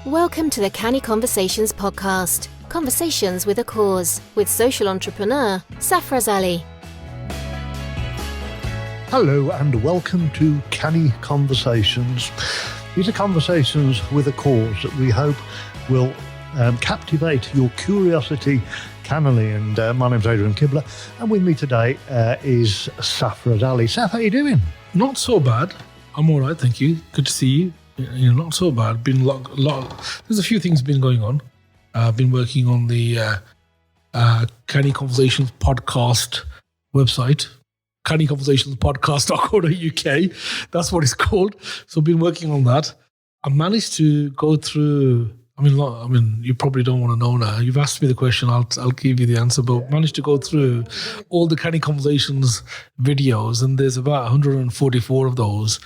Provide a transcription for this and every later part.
Welcome to the Canny Conversations podcast. Conversations with a cause, with social entrepreneur Safaraz. Hello and welcome to Canny Conversations. These are conversations with a cause that we hope will captivate your curiosity cannily. And my name's Adrian Kibler, and with me today is Safaraz. Saf, how are you doing? Not so bad. I'm all right, thank you. Good to see you. Not so bad. Been a lot. There's a few things been going on. I've been working on the Canny Conversations podcast website, cannyconversationspodcast.co.uk. That's what it's called. So I've been working on that. I managed to go through. I mean, you probably don't want to know now. You've asked me the question. I'll give you the answer. But managed to go through all the Canny Conversations videos, and there's about 144 of those.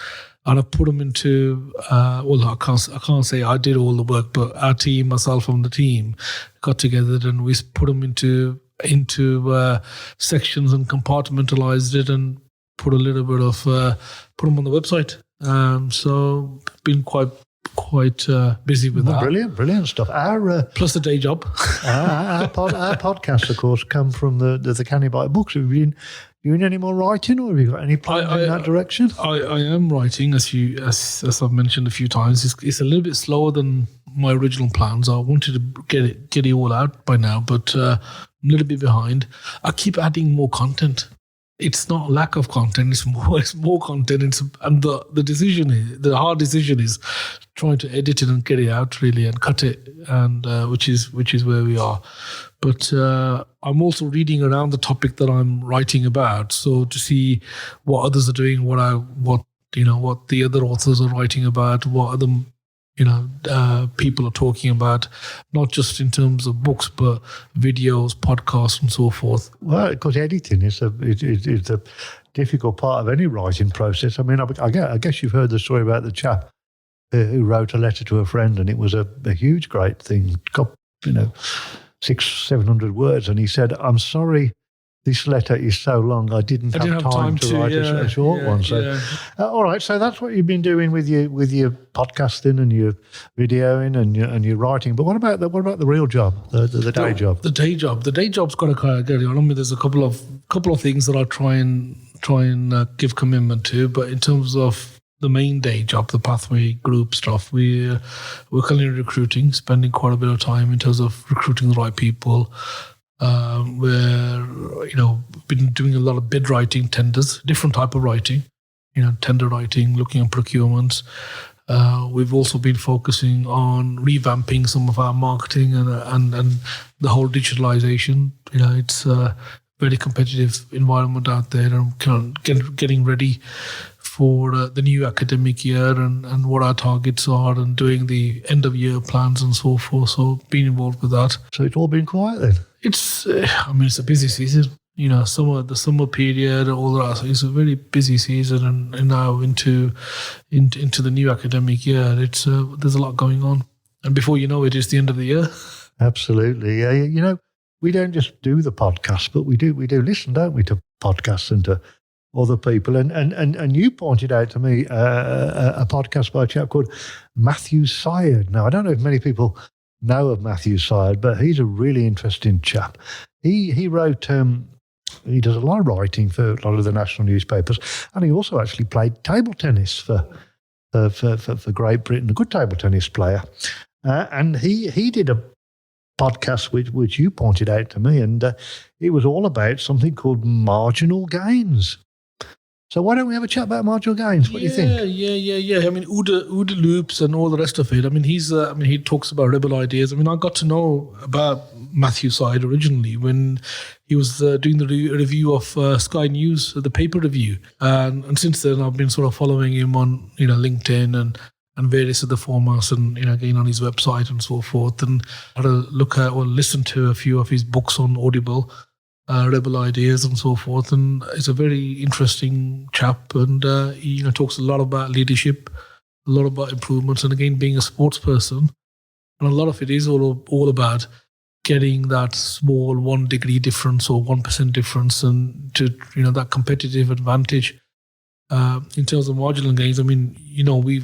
And I put them into, I can't say I did all the work, but our team, myself and the team, got together and we put them into sections and compartmentalized it and put a little bit of, put them on the website. So been quite busy with that. Brilliant stuff. Plus the day job. our podcasts, of course, come from the Canny Bite books. Have you been doing any more writing, or have you got any plans in that direction? I am writing, as I've mentioned a few times. It's a little bit slower than my original plans. I wanted to get it all out by now, but I'm a little bit behind. I keep adding more content. It's not a lack of content; it's more content. And the hard decision is trying to edit it and get it out really and cut it, and which is where we are. But I'm also reading around the topic that I'm writing about, so to see what others are doing, what the other authors are writing about, what other people are talking about, not just in terms of books, but videos, podcasts, and so forth. Well, because editing is a difficult part of any writing process. I mean, I guess you've heard the story about the chap who wrote a letter to a friend, and it was a huge, great thing. Got 600-700 words, and he said, "I'm sorry, this letter is so long. I didn't have time to write a short one." So, all right. So that's what you've been doing with your podcasting and your videoing and your writing. But what about the real job, the day job? The day job. The day job's got to kind of get on. I mean, there's a couple of things that I try and give commitment to. But in terms of the main day job, the pathway group stuff, we're currently recruiting, spending quite a bit of time in terms of recruiting the right people. We're been doing a lot of bid writing, tenders, different type of writing, tender writing, looking at procurements. We've also been focusing on revamping some of our marketing and the whole digitalization. It's a very competitive environment out there, and kind of getting ready for the new academic year and what our targets are, and doing the end of year plans and so forth. So being involved with that. So it's all been quiet then? It's a busy season. The summer period, all that. So it's a very busy season, and now into the new academic year, it's there's a lot going on, and before you know it, it's the end of the year. Absolutely, yeah. We don't just do the podcast, but we do listen, don't we, to podcasts and to other people. And you pointed out to me a podcast by a chap called Matthew Syed. Now, I don't know if many people know of Matthew Syed, but he's a really interesting chap. He wrote, he does a lot of writing for a lot of the national newspapers, and he also actually played table tennis for Great Britain, a good table tennis player. And he did a podcast which you pointed out to me, and it was all about something called marginal gains. So why don't we have a chat about marginal gains? What do you think? Yeah. I mean, OODA loops and all the rest of it. I mean, he talks about rebel ideas. I mean, I got to know about Matthew Syed originally when he was doing the review of Sky News, the paper review. And since then, I've been sort of following him on, LinkedIn and various other formats, and, again, on his website and so forth. And I had a look at or listen to a few of his books on Audible. Rebel ideas and so forth, and he's a very interesting chap, and he talks a lot about leadership, a lot about improvements, and again being a sports person, and a lot of it is all about getting that small 1 degree difference or 1% difference, and to that competitive advantage In terms of marginal gains, I mean,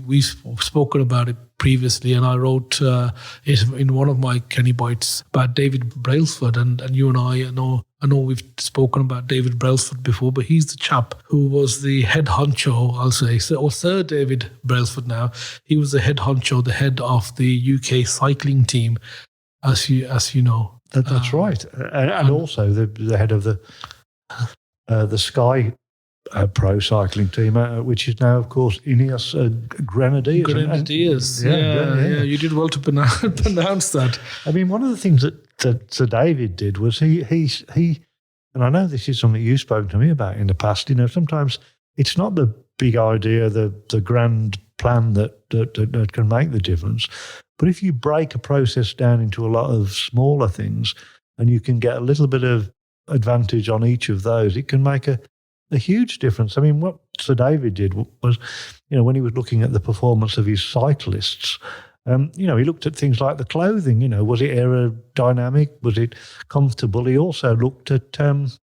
we've spoken about it previously, and I wrote it in one of my Kenny Bites about David Brailsford, and you and I know we've spoken about David Brailsford before, but he's the chap who was the head honcho, I'll say, or Sir David Brailsford now. He was the head honcho, the head of the UK cycling team, as you know. That's right, and also the head of the Sky pro cycling team, which is now, of course, Ineos Grenadiers. Grenadiers, yeah. You did well to pronounce that. I mean, one of the things that Sir David did was he, and I know this is something you've spoken to me about in the past. Sometimes it's not the big idea, the grand plan that can make the difference, but if you break a process down into a lot of smaller things, and you can get a little bit of advantage on each of those, it can make a huge difference. I mean, what Sir David did was, when he was looking at the performance of his cyclists, he looked at things like the clothing. Was it aerodynamic? Was it comfortable? He also looked at things,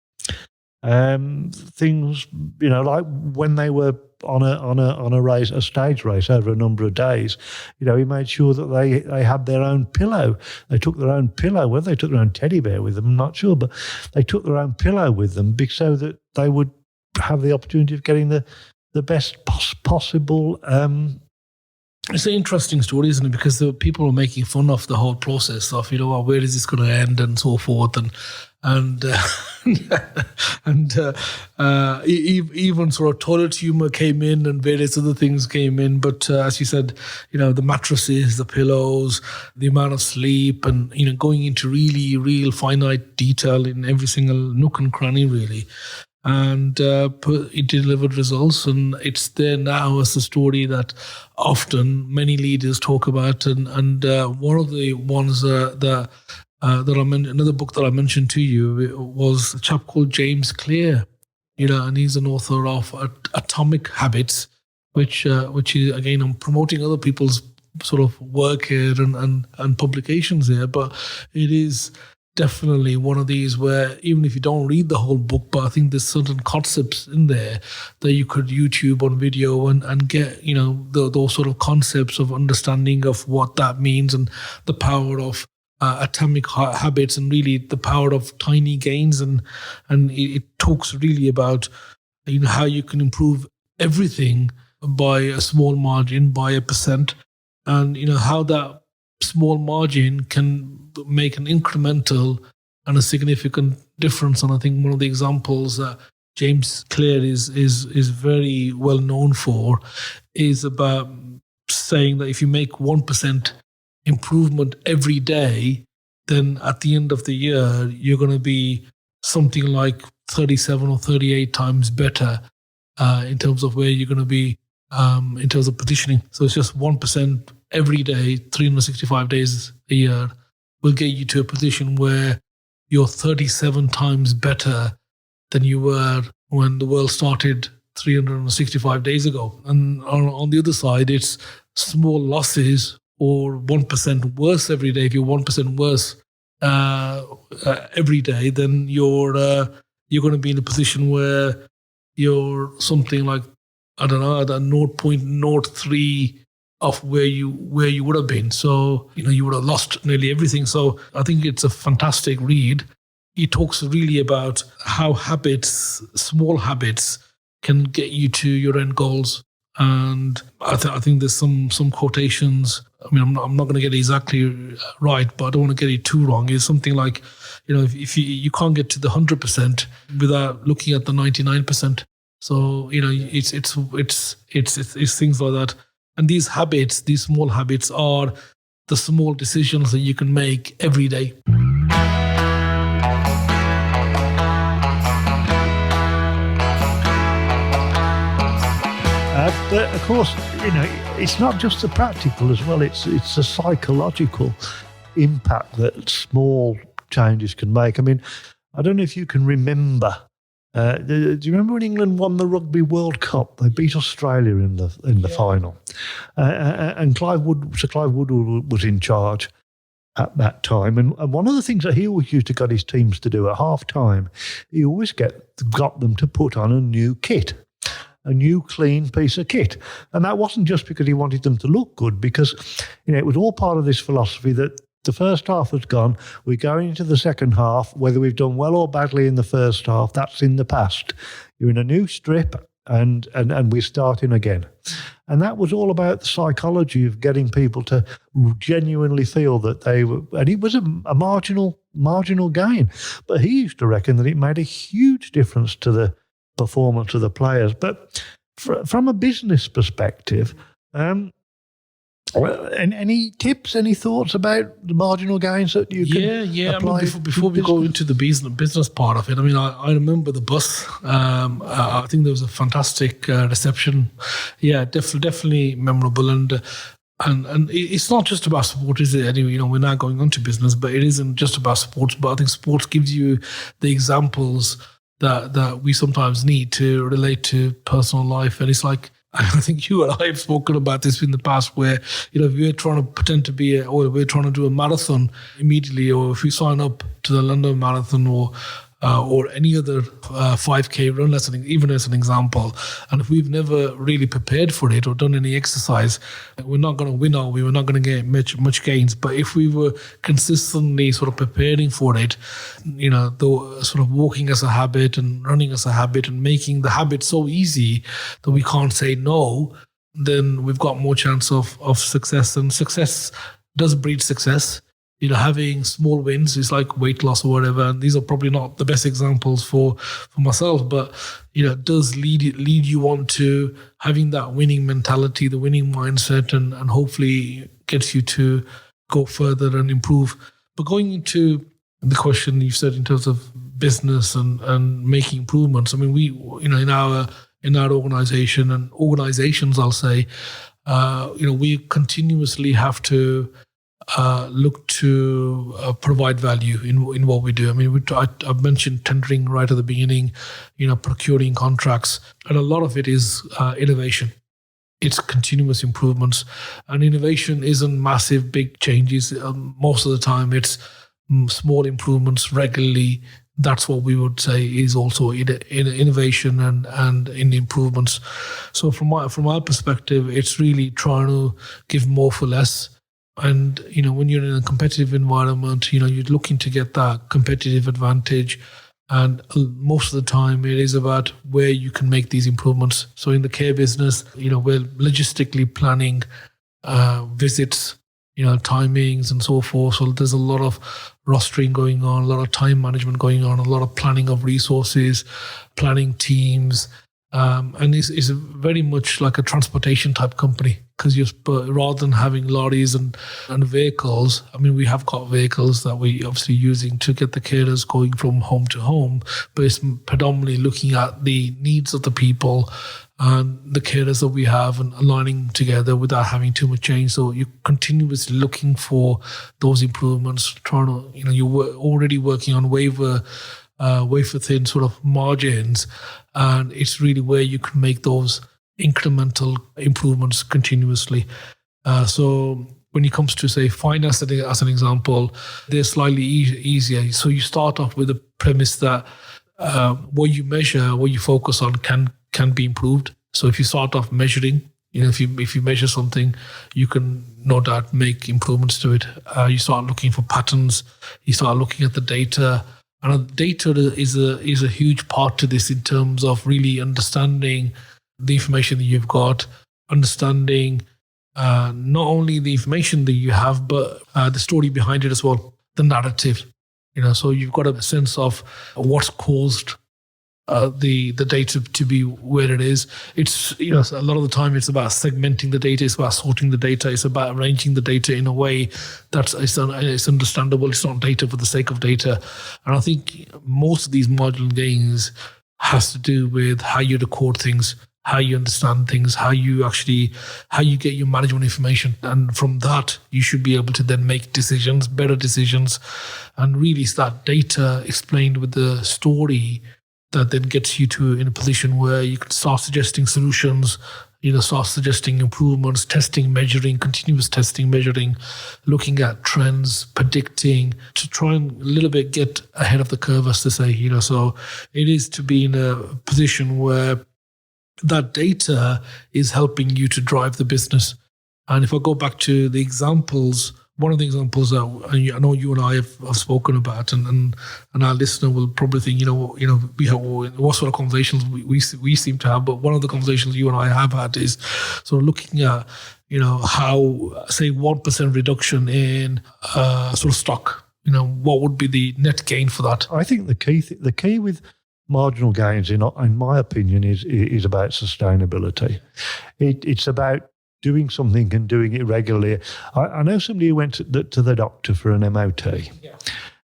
like when they were on a race, a stage race over a number of days. He made sure that they had their own pillow. They took their own pillow. Whether they took their own teddy bear with them, I'm not sure, but they took their own pillow with them so that they would have the opportunity of getting the best possible. It's an interesting story, isn't it? Because the people are making fun of the whole process of, where is this going to end and so forth, and even sort of toilet humor came in and various other things came in. But as you said, the mattresses, the pillows, the amount of sleep, and going into really real finite detail in every single nook and cranny, really. And it delivered results, and it's there now as a story that often many leaders talk about. And one of the ones that another book that I mentioned to you was a chap called James Clear, and he's an author of Atomic Habits, which is, again, I'm promoting other people's sort of work here and publications here, but it is definitely one of these where even if you don't read the whole book, but I think there's certain concepts in there that you could YouTube on video and get, those sort of concepts of understanding of what that means and the power of atomic habits and really the power of tiny gains. And it talks really about, how you can improve everything by a small margin, by a percent, and, how that small margin can make an incremental and a significant difference. And I think one of the examples that James Clear is very well known for is about saying that if you make 1% improvement every day, then at the end of the year, you're going to be something like 37 or 38 times better in terms of where you're going to be in terms of positioning. So it's just 1% every day, 365 days a year, will get you to a position where you're 37 times better than you were when the world started 365 days ago. And on the other side, it's small losses or 1% worse every day. If you're 1% worse every day, then you're going to be in a position where you're something like, I don't know, at 0.03 of where you would have been. So, you would have lost nearly everything. So I think it's a fantastic read. He talks really about how small habits can get you to your end goals. And I think there's some quotations. I mean, I'm not going to get it exactly right, but I don't want to get it too wrong. It's something like, if you can't get to the 100% without looking at the 99%. So, it's things like that. And these habits, these small habits, are the small decisions that you can make every day. But of course, it's not just the practical as well. It's a psychological impact that small changes can make. I mean, I don't know if you can remember. Do you remember when England won the Rugby World Cup? They beat Australia in the final, and Sir Clive Woodward was in charge at that time. And one of the things that he always used to get his teams to do at half time, he always got them to put on a new kit. a new clean piece of kit. And that wasn't just because he wanted them to look good, because, it was all part of this philosophy that the first half has gone, we're going into the second half, whether we've done well or badly in the first half, that's in the past. You're in a new strip and we're starting again. And that was all about the psychology of getting people to genuinely feel that they were, and it was a marginal gain. But he used to reckon that it made a huge difference to the performance of the players. But from a business perspective, any tips, any thoughts about the marginal gains that you can apply? I mean, before we go into the business part of it, I mean, I remember the bus. I think there was a fantastic reception. Yeah, definitely memorable. And it's not just about sport, is it? Anyway, we're now going on to business, but it isn't just about sports. But I think sports gives you the examples that we sometimes need to relate to personal life. And it's like, I think you and I have spoken about this in the past where, if we're trying to pretend to be or we're trying to do a marathon immediately, or if we sign up to the London Marathon or any other 5K run, even as an example, and if we've never really prepared for it or done any exercise, we're not going to win, are we? We're not going to get much gains. But if we were consistently sort of preparing for it, though sort of walking as a habit and running as a habit and making the habit so easy that we can't say no, then we've got more chance of success. And success does breed success. Having small wins is like weight loss or whatever. And these are probably not the best examples for myself, but, it does lead you on to having that winning mentality, the winning mindset, and hopefully gets you to go further and improve. But going into the question you said in terms of business and making improvements, I mean, we, in our organization and organizations, I'll say, we continuously have to look to provide value in what we do. I mean, I've mentioned tendering right at the beginning, procuring contracts, and a lot of it is innovation. It's continuous improvements, and innovation isn't massive, big changes. Most of the time, it's small improvements regularly. That's what we would say is also in innovation and in improvements. So from our perspective, it's really trying to give more for less. And, when you're in a competitive environment, you're looking to get that competitive advantage. And most of the time it is about where you can make these improvements. So in the care business, we're logistically planning visits, timings and so forth. So there's a lot of rostering going on, a lot of time management going on, a lot of planning of resources, planning teams. And it's very much like a transportation type company, because rather than having lorries and vehicles, I mean, we have got vehicles that we obviously using to get the carers going from home to home, but it's predominantly looking at the needs of the people and the carers that we have and aligning together without having too much change. So you're continuously looking for those improvements, trying to, you're already working on wafer thin sort of margins, and it's really where you can make those incremental improvements continuously. So when it comes to, say, finance as an example, they're slightly easier. So you start off with the premise that what you measure, what you focus on can be improved. So if you start off measuring, if you measure something, you can no doubt make improvements to it. You start looking for patterns. You start looking at the data. And data is a huge part to this in terms of really understanding the information that you've got, understanding not only the information that you have, but the story behind it as well, the narrative. So you've got a sense of what's caused the data to be where it is. It's a lot of the time it's about segmenting the data, it's about sorting the data, it's about arranging the data in a way that's it's understandable. It's not data for the sake of data. And I think most of these marginal gains has to do with how you record things, how you understand things, how you get your management information. And from that, you should be able to then make decisions, better decisions. And really it's that data explained with the story that then gets you in a position where you can start suggesting solutions, start suggesting improvements, testing, measuring, continuous testing, measuring, looking at trends, predicting, to try and a little bit get ahead of the curve, as to say, So it is to be in a position where that data is helping you to drive the business. And if I go back to the examples, one of the examples that I know you and I have spoken about, and our listener will probably think, we have what sort of conversations we seem to have. But one of the conversations you and I have had is sort of looking at, how, say, 1% reduction in sort of stock. What would be the net gain for that? I think the key with marginal gains, in my opinion, is about sustainability. It's about doing something and doing it regularly. I know somebody who went to the doctor for an MOT,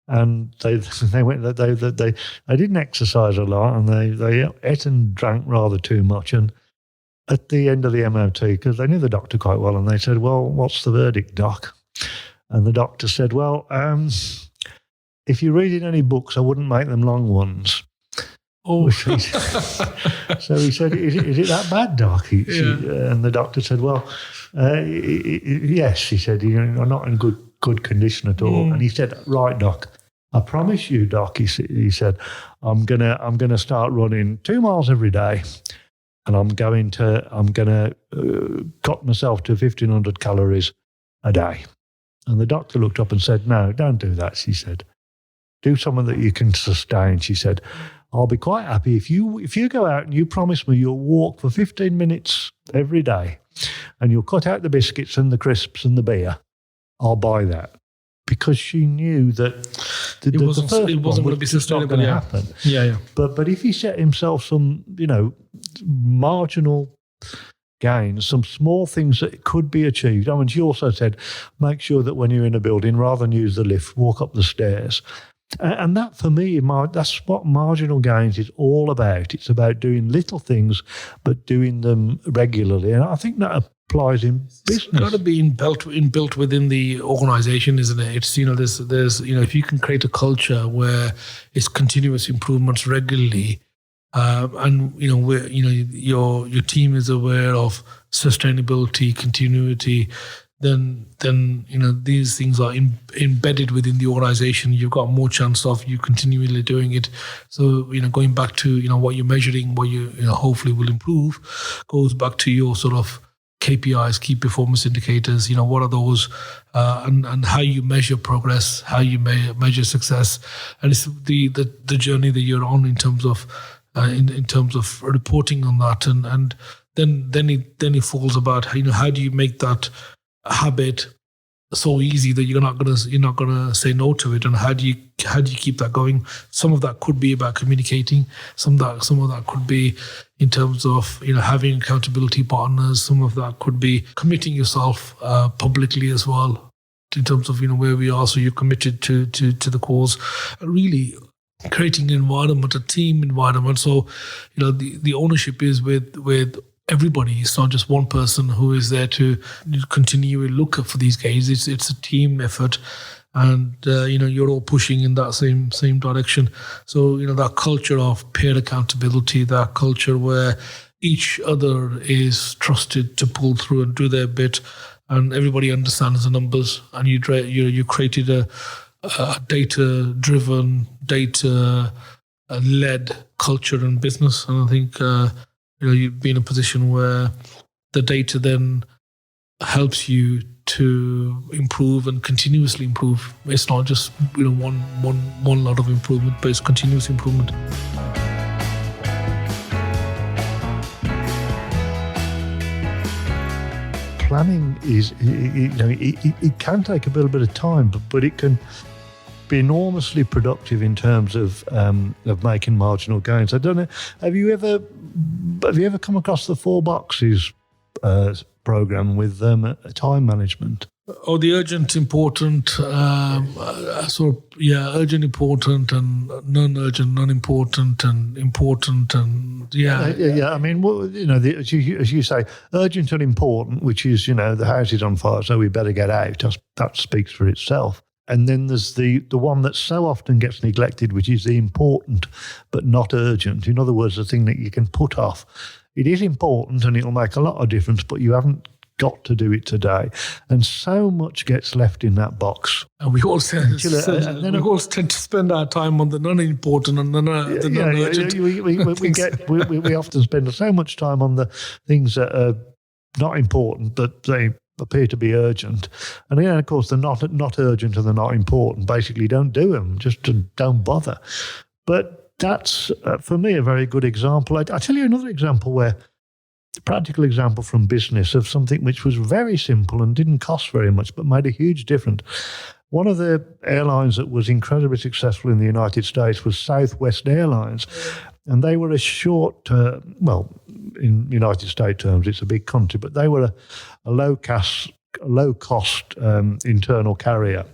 and they went. They didn't exercise a lot, and they ate and drank rather too much. And at the end of the MOT, because they knew the doctor quite well, and they said, "Well, what's the verdict, doc?" And the doctor said, "Well, if you're reading any books, I wouldn't make them long ones." Oh, so he said, is it that bad, doc? And the doctor said, "Well, yes." He said, "You're not in good condition at all." And he said, "Right, doc, I promise you, doc," he said, I'm gonna start running 2 miles every day, and I'm gonna cut myself to 1,500 calories a day." And the doctor looked up and said, "No, don't do that." She said, "Do something that you can sustain." She said, "I'll be quite happy if you go out and you promise me you'll walk for 15 minutes every day and you'll cut out the biscuits and the crisps and the beer. I'll buy that." Because she knew that it wasn't going to be sustainable. Going to happen. Yeah. But if he set himself some, marginal gains, some small things that could be achieved. I mean, she also said, make sure that when you're in a building, rather than use the lift, walk up the stairs. And that, for me, that's what marginal gains is all about. It's about doing little things, but doing them regularly. And I think that applies in business. It's got to be inbuilt within the organisation, isn't it? It's there's if you can create a culture where it's continuous improvements regularly, and where your team is aware of sustainability, continuity. Then these things are embedded within the organisation. You've got more chance of you continually doing it. So going back to what you're measuring, what you hopefully will improve, goes back to your sort of KPIs, key performance indicators. What are those, and how you measure progress, how you measure success, and it's the journey that you're on in terms of reporting on that, and then it falls about how do you make that habit so easy that you're not gonna say no to it, and how do you keep that going? Some of that could be about communicating. Some of that could be in terms of having accountability partners. Some of that could be committing yourself publicly as well, in terms of where we are. So you're committed to the cause, really creating an environment, a team environment. So the ownership is with everybody. It's not just one person who is there to continually look for these gains. It's a team effort, and you're all pushing in that same direction. So that culture of peer accountability, that culture where each other is trusted to pull through and do their bit, and everybody understands the numbers. And you created a data-driven, data-led culture and business, and I think. You'd be in a position where the data then helps you to improve and continuously improve. It's not just one lot of improvement, but it's continuous improvement. Planning is, it can take a little bit of time, but it can be enormously productive in terms of making marginal gains. I don't know. Have you ever come across the 4 boxes program with time management? Oh, the urgent, important, urgent, important, and non-urgent, non-important, and important, and yeah. I mean, as you say, urgent and important, which is the house is on fire, so we better get out. That speaks for itself. And then there's the one that so often gets neglected, which is the important but not urgent. In other words, the thing that you can put off. It is important and it'll make a lot of difference, but you haven't got to do it today. And so much gets left in that box. And we all tend to spend our time on the non-important and the non-urgent. We often spend so much time on the things that are not important, but they appear to be urgent. And then, of course, the not urgent and the not important, basically don't do them, just don't bother. But that's, for me, a very good example. I'll tell you another example a practical example from business of something which was very simple and didn't cost very much, but made a huge difference. One of the airlines that was incredibly successful in the United States was Southwest Airlines. And they were a short, in United States terms, it's a big country, but they were a low-cost internal carrier.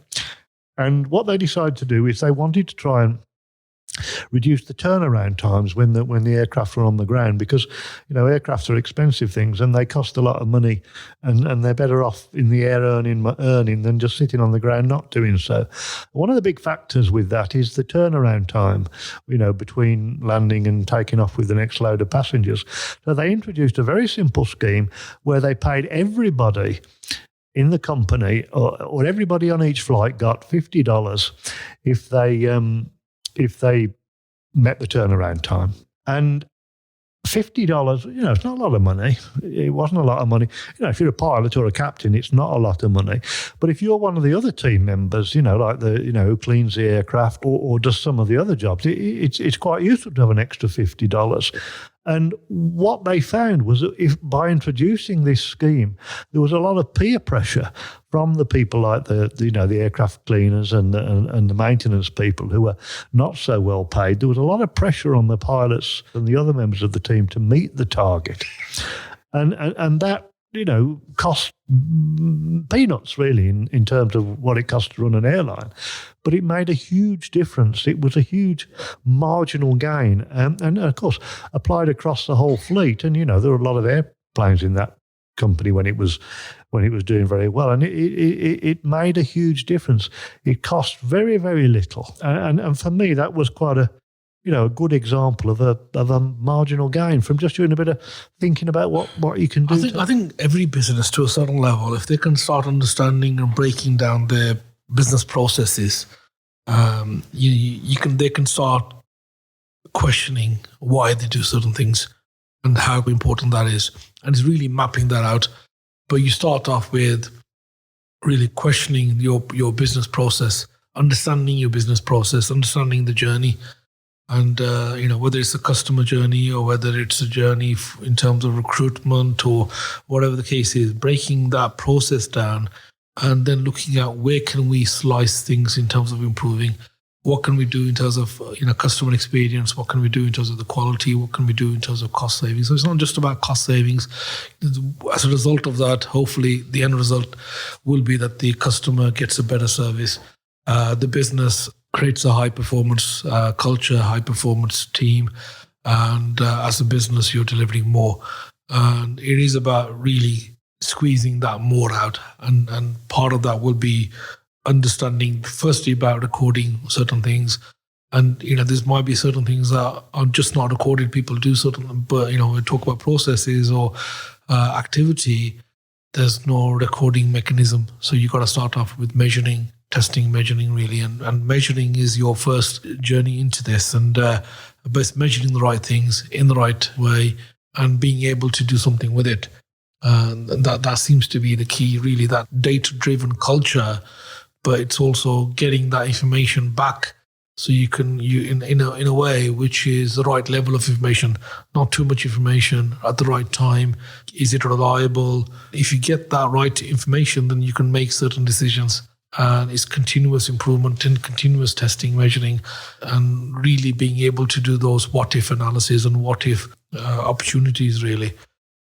And what they decided to do is they wanted to try and reduce the turnaround times when the aircraft were on the ground, because aircraft are expensive things and they cost a lot of money, and they're better off in the air earning than just sitting on the ground not doing so. One of the big factors with that is the turnaround time, between landing and taking off with the next load of passengers. So they introduced a very simple scheme where they paid everybody in the company, or everybody on each flight got $50 if they met the turnaround time. And $50, it's not a lot of money. It wasn't a lot of money. If you're a pilot or a captain, it's not a lot of money. But if you're one of the other team members, like who cleans the aircraft or does some of the other jobs, it's quite useful to have an extra $50. And what they found was that by introducing this scheme, there was a lot of peer pressure from the people like the aircraft cleaners and the maintenance people who were not so well paid. There was a lot of pressure on the pilots and the other members of the team to meet the target, and that cost peanuts really in terms of what it costs to run an airline. But it made a huge difference. It was a huge marginal gain, and of course applied across the whole fleet. And there were a lot of airplanes in that company when it was doing very well, and it made a huge difference. It cost very, very little, and for me that was quite a good example of a marginal gain from just doing a bit of thinking about what you can do. I think every business, to a certain level, if they can start understanding and breaking down their business processes, they can start questioning why they do certain things and how important that is, and it's really mapping that out. But you start off with really questioning your business process, understanding your business process, understanding the journey. And, whether it's a customer journey or whether it's a journey in terms of recruitment or whatever the case is, breaking that process down and then looking at where can we slice things in terms of improving. What can we do in terms of, customer experience? What can we do in terms of the quality? What can we do in terms of cost savings? So it's not just about cost savings. As a result of that, hopefully the end result will be that the customer gets a better service. The business creates a high-performance culture, high-performance team, and as a business, you're delivering more. And it is about really squeezing that more out, and part of that will be understanding, firstly, about recording certain things. And, there might be certain things that are just not recorded. People do certain, but, when we talk about processes or activity, there's no recording mechanism. So you've got to start off with measuring, testing, measuring really, and measuring is your first journey into this, and but measuring the right things in the right way and being able to do something with it. That seems to be the key, really, that data-driven culture. But it's also getting that information back so you can in a way which is the right level of information, not too much information at the right time. Is it reliable? If you get that right information, then you can make certain decisions. And it's continuous improvement and continuous testing, measuring, and really being able to do those what-if analysis and what-if opportunities, really.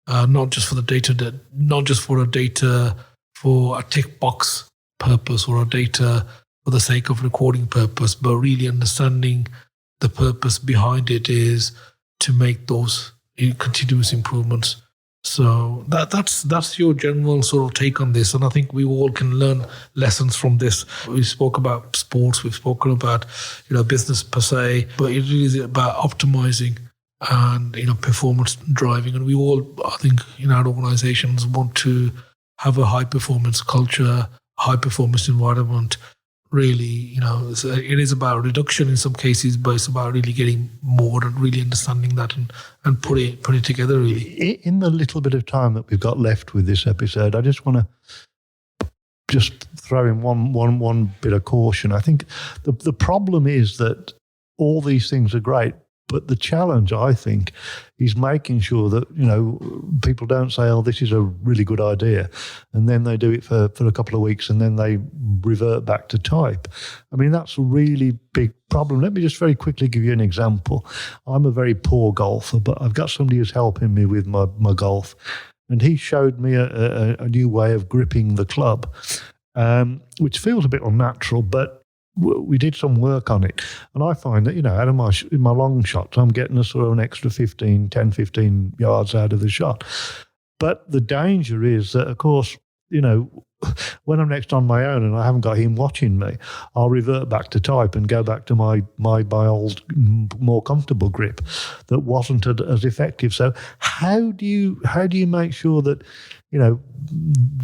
Not just for the data, not just for a data for a tick box purpose or a data for the sake of recording purpose, but really understanding the purpose behind it is to make those continuous improvements. So that's your general sort of take on this, and I think we all can learn lessons from this. We spoke about sports, we've spoken about business per se, but it really is about optimizing and performance driving. And we all, I think, in our organizations want to have a high performance culture, high performance environment. Really, it is about reduction in some cases, but it's about really getting more and really understanding that and put it together, really. In the little bit of time that we've got left with this episode, I just want to just throw in one bit of caution. I think the problem is that all these things are great, but the challenge, I think, is making sure that, people don't say, oh, this is a really good idea, and then they do it for a couple of weeks and then they revert back to type. I mean, that's a really big problem. Let me just very quickly give you an example. I'm a very poor golfer, but I've got somebody who's helping me with my golf, and he showed me a new way of gripping the club, which feels a bit unnatural, but we did some work on it, and I find that, out of my long shots, I'm getting a sort of an extra 10, 15 yards out of the shot. But the danger is that, of course, when I'm next on my own and I haven't got him watching me, I'll revert back to type and go back to my old, more comfortable grip that wasn't as effective. So how do you make sure that, the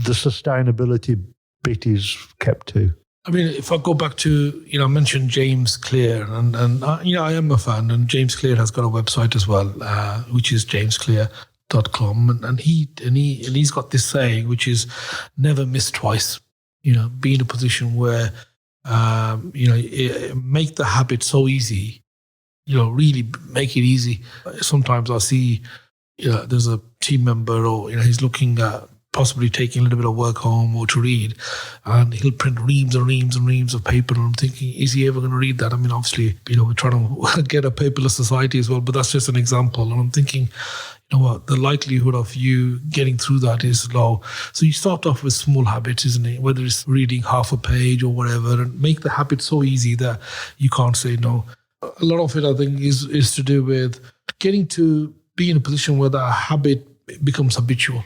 sustainability bit is kept to? I mean, if I go back to, I mentioned James Clear, and I am a fan, and James Clear has got a website as well, which is jamesclear.com, and he's got this saying, which is never miss twice. Be in a position where, make the habit so easy, really make it easy. Sometimes I see, there's a team member, or, he's looking at possibly taking a little bit of work home or to read, and he'll print reams and reams and reams of paper, and I'm thinking, is he ever going to read that? I mean, obviously, we're trying to get a paperless society as well, but that's just an example. And I'm thinking, what, the likelihood of you getting through that is low. So you start off with small habits, isn't it? Whether it's reading half a page or whatever, and make the habit so easy that you can't say no. A lot of it, I think, is to do with getting to be in a position where that habit becomes habitual.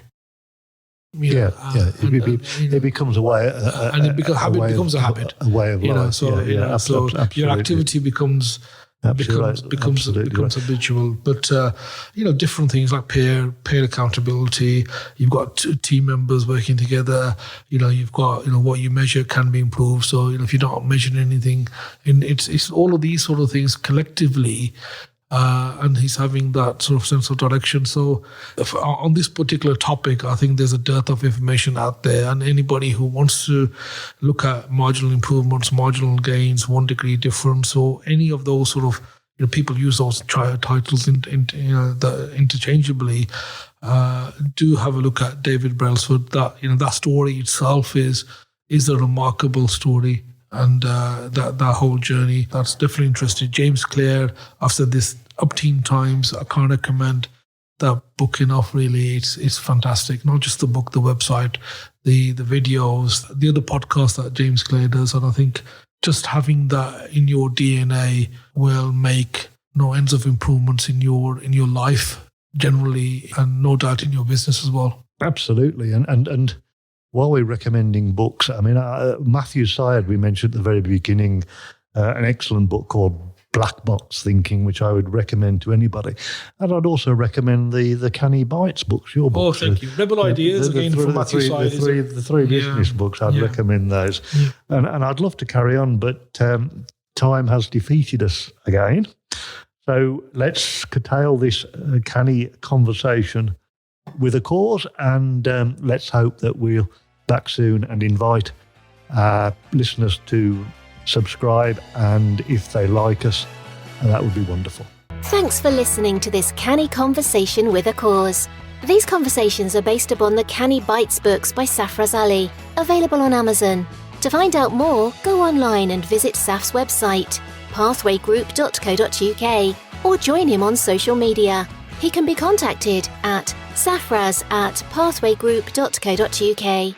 It becomes a way, habit becomes a habit, a way of life. So your activity becomes habitual. But different things like peer accountability. You've got two team members working together. You've got what you measure can be improved. So if you're not measuring anything, and it's all of these sort of things collectively. And he's having that sort of sense of direction. So on this particular topic, I think there's a dearth of information out there, and anybody who wants to look at marginal improvements, marginal gains, 1 degree difference, or any of those sort of, people use those titles interchangeably, do have a look at David Brailsford. That story itself is a remarkable story. And that whole journey, that's definitely interesting. James Clear, I've said this upteen times, I can't recommend that book enough, really. It's fantastic. Not just the book, the website, the videos, the other podcast that James Clear does. And I think just having that in your DNA will make no ends of improvements in your life generally, and no doubt in your business as well. Absolutely. And while we're recommending books, I mean, Matthew Syed, we mentioned at the very beginning, an excellent book called Black Box Thinking, which I would recommend to anybody. And I'd also recommend the Canny Bites books, your books. Oh, thank you. Rebel Ideas, from Matthew Syed. The three business books, I'd recommend those. Yeah. And I'd love to carry on, but time has defeated us again. So let's curtail this canny conversation with a cause, and let's hope that we'll back soon and invite listeners to subscribe, and if they like us, that would be wonderful. Thanks for listening to this Canny Conversation with a Cause. These conversations are based upon the Canny Bites books by Safaraz Ali, available on Amazon. To find out more, go online and visit Saf's website, pathwaygroup.co.uk, or join him on social media. He can be contacted at safaraz@pathwaygroup.co.uk.